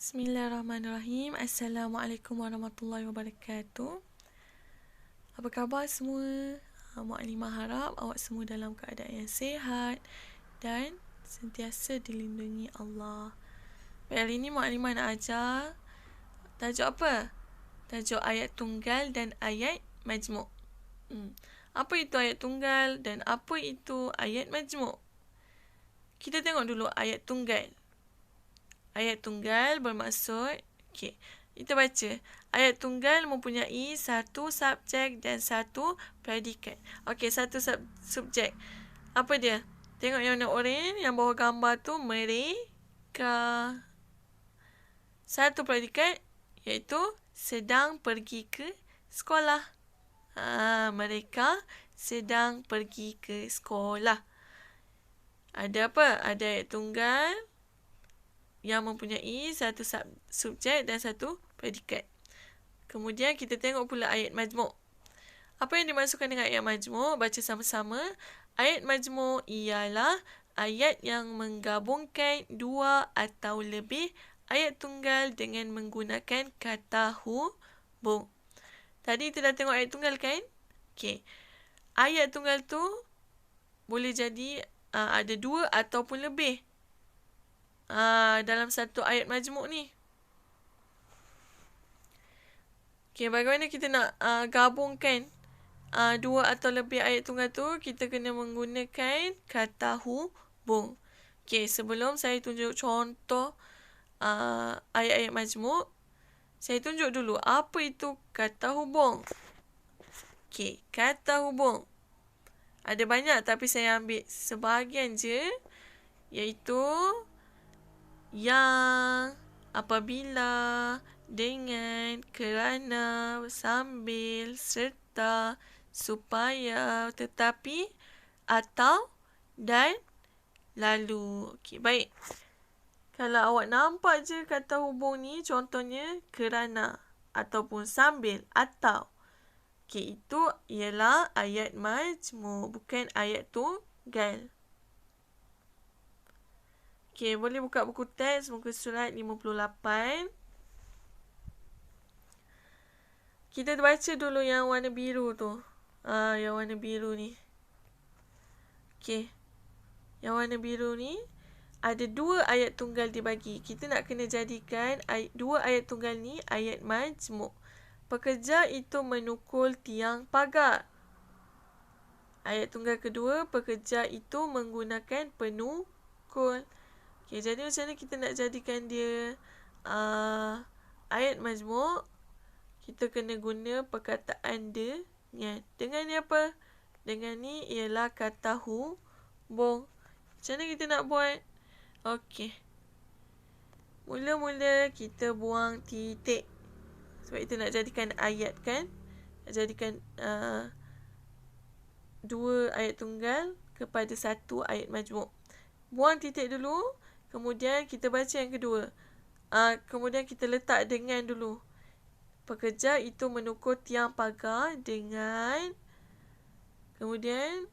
Bismillahirrahmanirrahim. Assalamualaikum warahmatullahi wabarakatuh. Apa khabar semua? Mukadimah harap awak semua dalam keadaan yang sihat dan sentiasa dilindungi Allah. Baik, hari ini Mukadimah nak ajar tajuk apa? Tajuk ayat tunggal dan ayat majmuk. Apa itu ayat tunggal dan apa itu ayat majmuk? Kita tengok dulu ayat tunggal. Ayat tunggal bermaksud, kita baca. Ayat tunggal mempunyai satu subjek dan satu predikat. Satu subjek. Apa dia? Tengok yang warna oranye, yang bawah gambar tu, mereka. Satu predikat, iaitu sedang pergi ke sekolah. Mereka sedang pergi ke sekolah. Ada apa? Ada ayat tunggal yang mempunyai satu subjek dan satu predikat. Kemudian kita tengok pula ayat majmuk. Apa yang dimaksudkan dengan ayat majmuk? Baca sama-sama. Ayat majmuk ialah ayat yang menggabungkan dua atau lebih ayat tunggal dengan menggunakan kata hubung. Tadi kita dah tengok ayat tunggal kan? Ayat tunggal tu boleh jadi ada dua ataupun lebih. Dalam satu ayat majmuk ni. Bagaimana kita nak gabungkan dua atau lebih ayat tunggal tu? Kita kena menggunakan kata hubung. Sebelum saya tunjuk contoh ayat-ayat majmuk, saya tunjuk dulu apa itu kata hubung. Kata hubung ada banyak tapi saya ambil sebahagian je, iaitu yang, apabila, dengan, kerana, sambil, serta, supaya, tetapi, atau, dan, lalu. Baik. Kalau awak nampak je kata hubung ni, contohnya kerana ataupun sambil atau. Itu ialah ayat majmuk, bukan ayat tunggal. Boleh buka buku teks muka surat 58. Kita baca dulu yang warna biru tu. Yang warna biru ni. Yang warna biru ni ada dua ayat tunggal dibagi. Kita nak kena jadikan dua ayat tunggal ni ayat majmuk. Pekerja itu menukul tiang pagar. Ayat tunggal kedua, pekerja itu menggunakan penukul. Jadi macam mana kita nak jadikan dia ayat majmuk? Kita kena guna perkataan dengan. Dengan ni apa? Dengan ni ialah kata hubung. Macam mana kita nak buat? Mula-mula kita buang titik. Sebab kita nak jadikan ayat kan? Nak jadikan dua ayat tunggal kepada satu ayat majmuk. Buang titik dulu. Kemudian kita baca yang kedua. Kemudian kita letak dengan dulu. Pekerja itu menukul tiang pagar dengan. Kemudian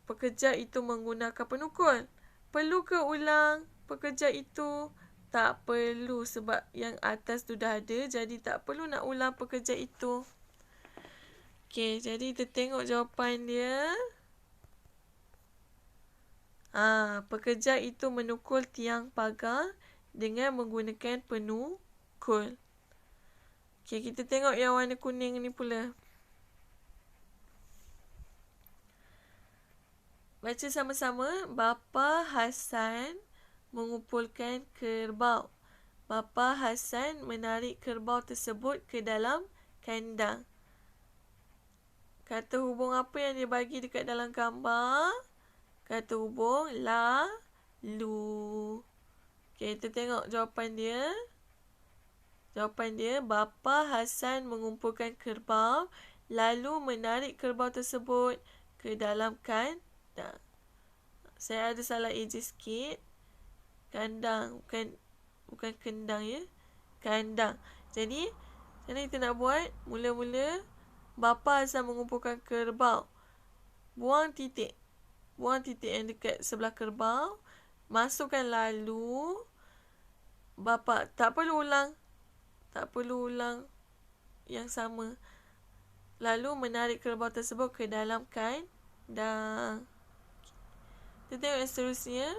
pekerja itu menggunakan penukul. Perlu ke ulang pekerja itu? Tak perlu sebab yang atas tu dah ada. Jadi tak perlu nak ulang pekerja itu. Jadi kita tengok jawapan dia. Pekerja itu menukul tiang pagar dengan menggunakan penukul. Kita tengok yang warna kuning ni pula. Baca sama-sama. Bapa Hasan mengumpulkan kerbau. Bapa Hasan menarik kerbau tersebut ke dalam kandang. Kata hubung apa yang dia bagi dekat dalam gambar? Kata hubung lalu. Kita tengok jawapan dia. Jawapan dia, Bapa Hasan mengumpulkan kerbau lalu menarik kerbau tersebut ke dalam kandang. Saya ada salah eja sikit. Kandang, bukan kendang ya. Kandang. Jadi, macam mana kita nak buat? Mula-mula, Bapa Hasan mengumpulkan kerbau. Buang titik. Buang titik yang dekat sebelah kerbau. Masukkan lalu. bapa tak perlu ulang yang sama. Lalu menarik kerbau tersebut ke dalam kandang. Kita tengok yang seterusnya.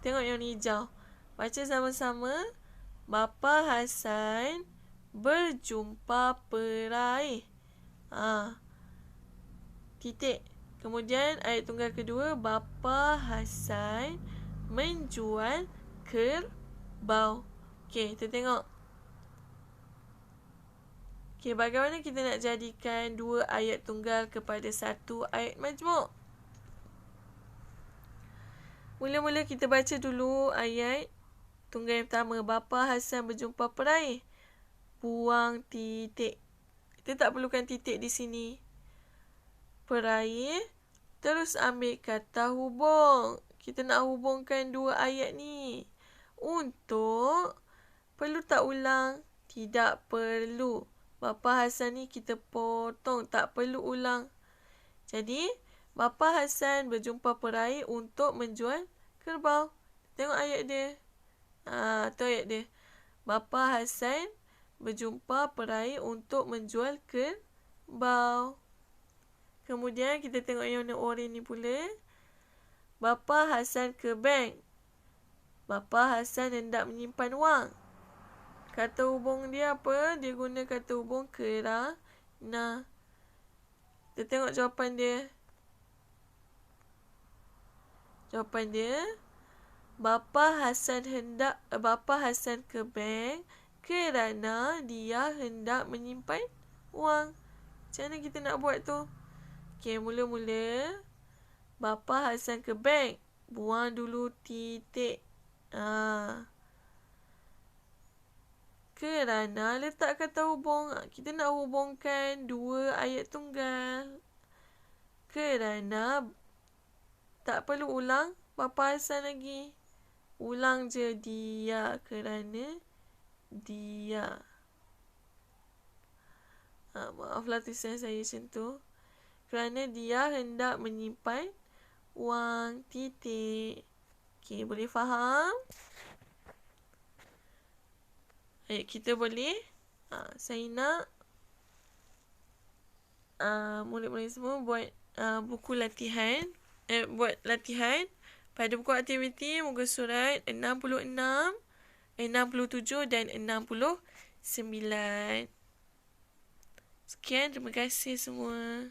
Tengok yang hijau. Baca sama-sama. Bapa Hasan berjumpa peraih. Titik. Kemudian ayat tunggal kedua. Bapa Hasan menjual kerbau. Okey, kita tengok. Okey, bagaimana kita nak jadikan dua ayat tunggal kepada satu ayat majmuk? Mula-mula kita baca dulu ayat tunggal yang pertama. Bapa Hasan berjumpa peraih. Buang titik. Kita tak perlukan titik di sini. Peraih. Terus ambil kata hubung. Kita nak hubungkan dua ayat ni. Untuk, perlu tak ulang? Tidak perlu. Bapa Hasan ni kita potong. Tak perlu ulang. Jadi, Bapa Hasan berjumpa peraih untuk menjual kerbau. Tengok ayat dia. Tu ayat dia. Bapa Hasan berjumpa peraih untuk menjual kerbau. Kemudian kita tengok yang warna oranye ni pula. Bapa Hasan ke bank. Bapa Hasan hendak menyimpan wang. Kata hubung dia apa? Dia guna kata hubung kerana. Kita tengok jawapan dia. Jawapan dia, Bapa Hasan ke bank kerana dia hendak menyimpan wang. Macam mana kita nak buat tu? Okey, mula-mula Bapa Hasan ke bank. Buang dulu titik. Kerana letak kata hubung. Kita nak hubungkan dua ayat tunggal. Kerana tak perlu ulang Bapa Hasan lagi. Ulang je dia. Kerana dia. Maaflah tulisan saya macam tu. Kerana dia hendak menyimpan wang. Titik. Okey, boleh faham? Kita boleh. Saya nak murid-murid semua buat buku latihan. Buat latihan pada buku aktiviti muka surat 66, 67 dan 69. Sekian, terima kasih semua.